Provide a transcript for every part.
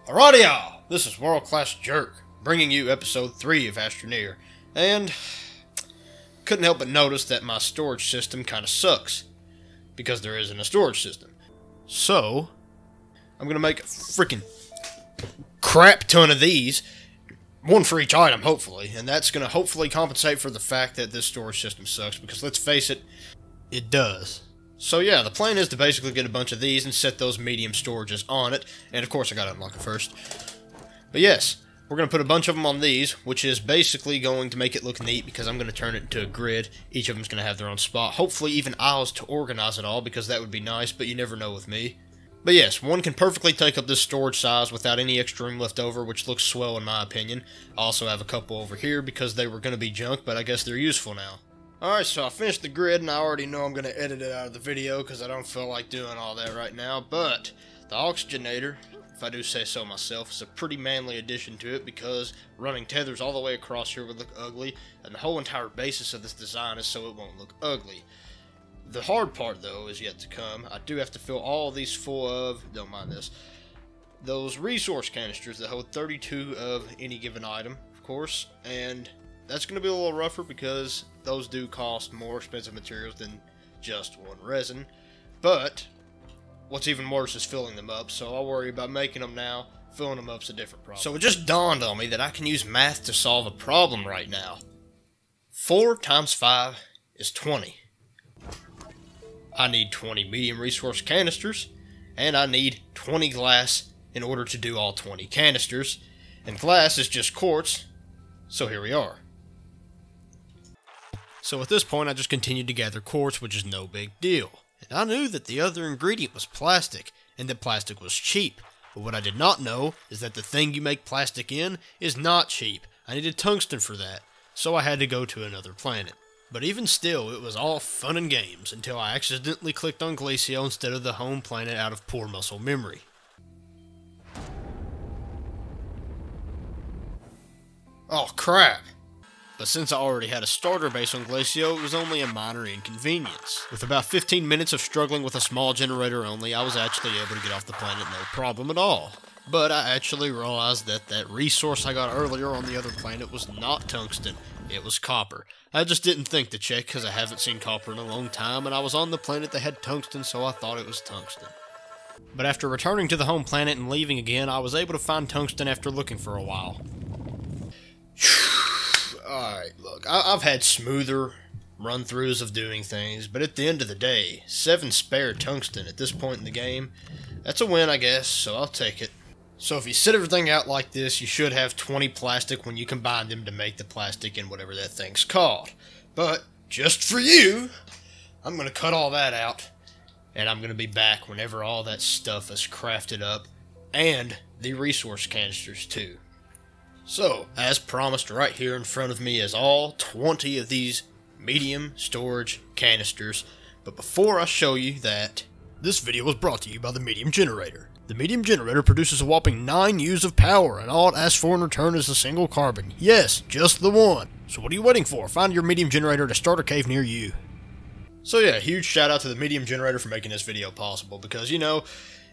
Alrighty y'all, this is World Class Jerk, bringing you episode 3 of Astroneer, and couldn't help but notice that my storage system kinda sucks, because there isn't a storage system. So, I'm gonna make a freaking crap ton of these, one for each item hopefully, and that's gonna hopefully compensate for the fact that this storage system sucks, because let's face it, it does. So yeah, the plan is to basically get a bunch of these and set those medium storages on it, and of course I gotta unlock it first. But yes, we're going to put a bunch of them on these, which is basically going to make it look neat because I'm going to turn it into a grid. Each of them is going to have their own spot, hopefully even aisles to organize it all, because that would be nice, but you never know with me. But yes, one can perfectly take up this storage size without any extra room left over, which looks swell in my opinion. I also have a couple over here because they were going to be junk, but I guess they're useful now. Alright, so I finished the grid, and I already know I'm going to edit it out of the video because I don't feel like doing all that right now, but the oxygenator, if I do say so myself, is a pretty manly addition to it because running tethers all the way across here would look ugly, and the whole entire basis of this design is so it won't look ugly. The hard part, though, is yet to come. I do have to fill all of these full of, don't mind this, those resource canisters that hold 32 of any given item, of course, and that's going to be a little rougher because those do cost more expensive materials than just one resin. But what's even worse is filling them up, so I'll worry about making them now. Filling them up's a different problem. So it just dawned on me that I can use math to solve a problem right now. 4 times 5 is 20. I need 20 medium resource canisters, and I need 20 glass in order to do all 20 canisters. And glass is just quartz, so here we are. So at this point I just continued to gather quartz, which is no big deal. And I knew that the other ingredient was plastic, and that plastic was cheap. But what I did not know is that the thing you make plastic in is not cheap. I needed tungsten for that, so I had to go to another planet. But even still, it was all fun and games until I accidentally clicked on Glacio instead of the home planet out of poor muscle memory. Oh crap! But since I already had a starter base on Glacio, it was only a minor inconvenience. With about 15 minutes of struggling with a small generator only, I was actually able to get off the planet no problem at all. But I actually realized that that resource I got earlier on the other planet was not tungsten, it was copper. I just didn't think to check because I haven't seen copper in a long time, and I was on the planet that had tungsten, so I thought it was tungsten. But after returning to the home planet and leaving again, I was able to find tungsten after looking for a while. Alright, look, I've had smoother run-throughs of doing things, but at the end of the day, 7 spare tungsten at this point in the game, that's a win, I guess, so I'll take it. So if you set everything out like this, you should have 20 plastic when you combine them to make the plastic in whatever that thing's called. But, just for you, I'm going to cut all that out, and I'm going to be back whenever all that stuff is crafted up, and the resource canisters too. So, as promised, right here in front of me is all 20 of these medium storage canisters. But before I show you that, this video was brought to you by the medium generator. The medium generator produces a whopping 9 U's of power, and all it asks for in return is a single carbon. Yes, just the one. So what are you waiting for? Find your medium generator at a starter cave near you. So yeah, huge shout out to the medium generator for making this video possible, because, you know,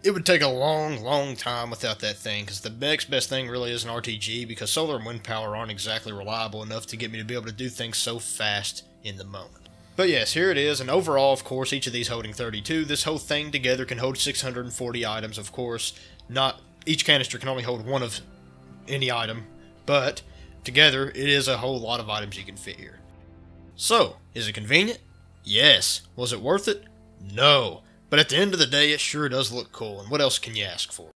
it would take a long time without that thing, because the next best thing really is an RTG, because solar and wind power aren't exactly reliable enough to get me to be able to do things so fast in the moment. But yes, here it is, and overall, of course, each of these holding 32, this whole thing together can hold 640 items, of course. Not each canister can only hold one of any item, but together, it is a whole lot of items you can fit here. So, is it convenient? Yes. Was it worth it? No. But at the end of the day, it sure does look cool, and what else can you ask for?